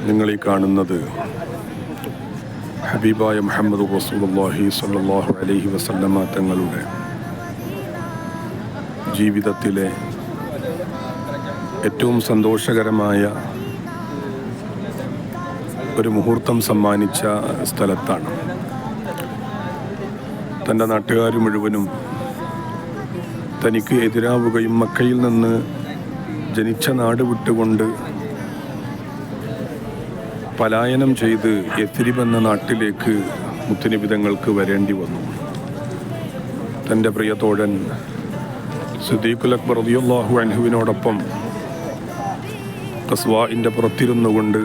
നിങ്ങൾ ഈ കാണുന്നത് ഹബീബായ മുഹമ്മദ് റസൂലുള്ളാഹി സ്വല്ലല്ലാഹു അലൈഹി വസല്ലമ തങ്ങളുടെ ജീവിതത്തിലെ ഏറ്റവും സന്തോഷകരമായ ഒരു മുഹൂർത്തം സമ്മാനിച്ച സ്ഥലത്താണ്. തൻ്റെ നാട്ടുകാർ മുഴുവനും തനിക്ക് എതിരാവുകയും മക്കയിൽ നിന്ന് ജനിച്ച നാട് വിട്ടുകൊണ്ട് പലായനം ചെയ്ത് യത്രിബ് എന്ന നാട്ടിലേക്ക് മുത്തുനബി തങ്ങൾക്ക് വരേണ്ടി വന്നു. തൻ്റെ പ്രിയതോഴൻ സിദ്ദീഖുൽ അക്ബർ റളിയല്ലാഹു അൻഹുവിനോടൊപ്പം ഖസ്വാഇൻ്റെ പുറത്തിരുന്നുകൊണ്ട്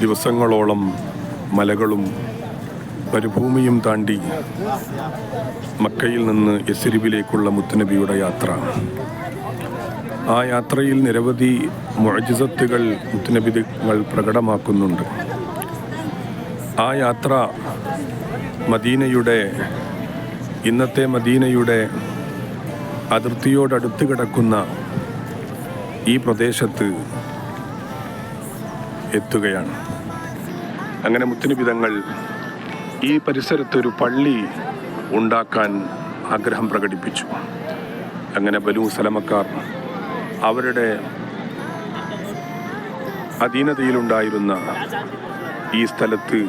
ദിവസങ്ങളോളം മലകളും മരുഭൂമിയും താണ്ടി മക്കയിൽ നിന്ന് യസ്രിബിലേക്കുള്ള മുത്തുനബിയുടെ യാത്ര. ആ യാത്രയിൽ നിരവധി മുഅ്ജിസത്തുകൾ മുത്തുനബി തങ്ങൾ പ്രകടമാക്കുന്നുണ്ട്. ആ യാത്ര ഇന്നത്തെ മദീനയുടെ അതിർത്തിയോടടുത്ത് കിടക്കുന്ന ഈ പ്രദേശത്ത് എത്തുകയാണ്. അങ്ങനെ മുത്തുനബി തങ്ങൾ ഈ പരിസരത്തൊരു പള്ളി ഉണ്ടാക്കാൻ ആഗ്രഹം പ്രകടിപ്പിച്ചു. അങ്ങനെ ബനൂ സലമക്കാർ അവരുടെ അധീനതയിലുണ്ടായിരുന്ന ഈ സ്ഥലത്ത്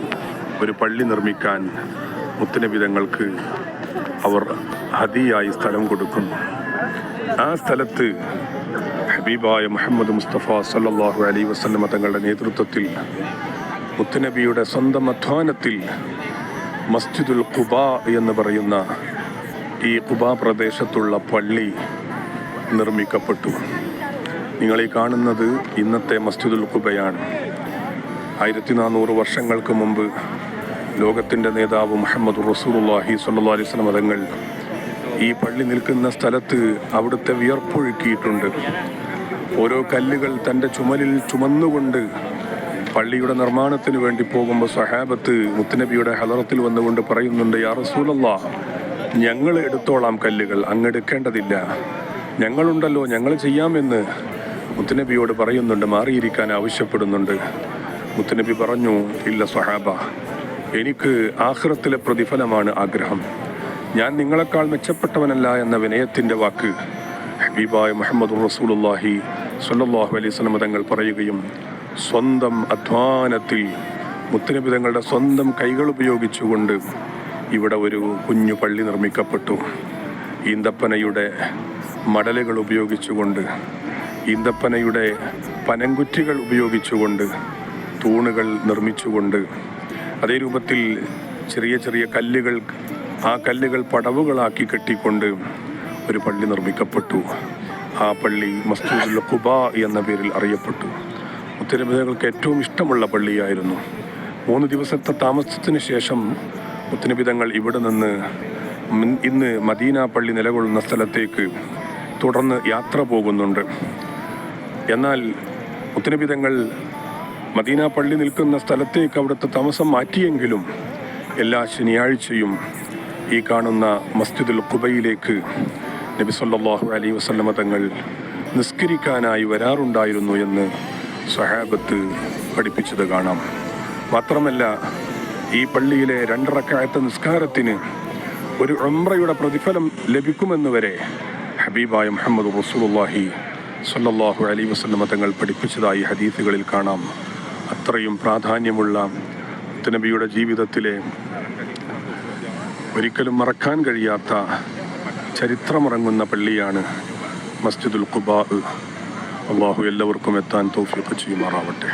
ഒരു പള്ളി നിർമ്മിക്കാൻ മുത്തുനബി തങ്ങൾക്ക് അവർ ഹദിയായി സ്ഥലം കൊടുക്കുന്നു. ആ സ്ഥലത്ത് ഹബീബായ മുഹമ്മദ് മുസ്തഫ സല്ലല്ലാഹു അലൈഹി വസല്ലമ തങ്ങളുടെ നേതൃത്വത്തിൽ മുത്തുനബിയുടെ സ്വന്തം അധ്വാനത്തിൽ മസ്ജിദുൽ ഖുബാ എന്ന് പറയുന്ന ഈ ഖുബാ പ്രദേശത്തുള്ള പള്ളി നിർമ്മിക്കപ്പെട്ടു. നിങ്ങളീ കാണുന്നത് ഇന്നത്തെ മസ്ജിദുൽ ഖുബയാണ്. 1400 വർഷങ്ങൾക്ക് മുമ്പ് ലോകത്തിൻ്റെ നേതാവ് മുഹമ്മദ് റസൂലുള്ളാഹി സ്വല്ലല്ലാഹു അലൈഹി വസല്ലം തങ്ങൾ ഈ പള്ളി നിൽക്കുന്ന സ്ഥലത്ത് അവിടുത്തെ വിയർപ്പൊഴുക്കിയിട്ടുണ്ട്. ഓരോ കല്ലുകൾ തൻ്റെ ചുമലിൽ ചുമന്നുകൊണ്ട് പള്ളിയുടെ നിർമ്മാണത്തിന് വേണ്ടി പോകുമ്പോൾ സ്വഹാബത്ത് മുത്തുനബിയുടെ ഹളറത്തിൽ വന്നുകൊണ്ട് പറയുന്നുണ്ട്, യാ റസൂലല്ലാഹ്, ഞങ്ങൾ എടുത്തോളാം കല്ലുകൾ, അങ്ങ് എടുക്കേണ്ടതില്ല, ഞങ്ങളുണ്ടല്ലോ, ഞങ്ങൾ ചെയ്യാമെന്ന് മുത്തുനബിയോട് പറയുന്നുണ്ട്, മാറിയിരിക്കാൻ ആവശ്യപ്പെടുന്നുണ്ട്. മുത്തുനബി പറഞ്ഞു, ഇല്ല സ്വഹാബ, എനിക്ക് ആഖിറത്തിലെ പ്രതിഫലമാണ് ആഗ്രഹം, ഞാൻ നിങ്ങളെക്കാൾ മെച്ചപ്പെട്ടവനല്ല എന്ന വിനയത്തിൻ്റെ വാക്ക് ഹബീബായ മുഹമ്മദ് റസൂലുള്ളാഹി സ്വല്ലല്ലാഹു അലൈഹി വസല്ലം തങ്ങൾ പറയുകയും സ്വന്തം അധ്വാനത്തിൽ മുത്തുനബി തങ്ങളുടെ സ്വന്തം കൈകൾ ഉപയോഗിച്ചുകൊണ്ട് ഇവിടെ ഒരു കുഞ്ഞു പള്ളി നിർമ്മിക്കപ്പെട്ടു. ഈന്തപ്പനയുടെ മടലുകൾ ഉപയോഗിച്ചുകൊണ്ട്, ഈന്തപ്പനയുടെ പനങ്കുറ്റികൾ ഉപയോഗിച്ചുകൊണ്ട് തൂണുകൾ നിർമ്മിച്ചുകൊണ്ട്, അതേ രൂപത്തിൽ ചെറിയ ചെറിയ കല്ലുകൾ, ആ കല്ലുകൾ പടവുകളാക്കി കെട്ടിക്കൊണ്ട് ഒരു പള്ളി നിർമ്മിക്കപ്പെട്ടു. ആ പള്ളി മസ്ജിദുൽ ഖുബാ എന്ന പേരിൽ അറിയപ്പെട്ടു. മുത്തുനബി തങ്ങൾക്ക് ഏറ്റവും ഇഷ്ടമുള്ള പള്ളിയായിരുന്നു. 3 ദിവസത്തെ താമസത്തിന് ശേഷം മുത്തുനബി തങ്ങൾ ഇവിടെ നിന്ന് ഇന്ന് മദീന പള്ളി നിലകൊള്ളുന്ന സ്ഥലത്തേക്ക് തുടർന്ന് യാത്ര പോകുന്നുണ്ട്. എന്നാൽ മുത്തുനബി തങ്ങൾ മദീന പള്ളി നിൽക്കുന്ന സ്ഥലത്തേക്ക് അവിടുത്തെ താമസം മാറ്റിയെങ്കിലും എല്ലാ ശനിയാഴ്ചയും ഈ കാണുന്ന മസ്ജിദുൽ ഖുബയിലേക്ക് നബി സല്ലല്ലാഹു അലൈഹി വസല്ലമ തങ്ങൾ നിസ്കരിക്കാനായി വരാറുണ്ടായിരുന്നു എന്ന് സ്വഹാബത്ത് പഠിപ്പിച്ചത് കാണാം. മാത്രമല്ല, ഈ പള്ളിയിലെ 2 റക്അത്ത് നിസ്കാരത്തിന് ഒരു ഉംറയുടെ പ്രതിഫലം ലഭിക്കുമെന്ന് വരെ ഹബീബായ മുഹമ്മദ് റസൂലുള്ളാഹി സ്വല്ലല്ലാഹു അലൈഹി വസല്ലമ തങ്ങൾ പഠിപ്പിച്ചതായി ഹദീസുകളിൽ കാണാം. അത്രയും പ്രാധാന്യമുള്ള മുത്തുനബിയുടെ ജീവിതത്തിലെ ഒരിക്കലും മറക്കാൻ കഴിയാത്ത ചരിത്രമിറങ്ങുന്ന പള്ളിയാണ് മസ്ജിദുൽ ഖുബാ. അള്ളാഹു എല്ലാവർക്കും എത്താൻ തൗഫീഖ് ചെയ്യുമാറാവട്ടെ.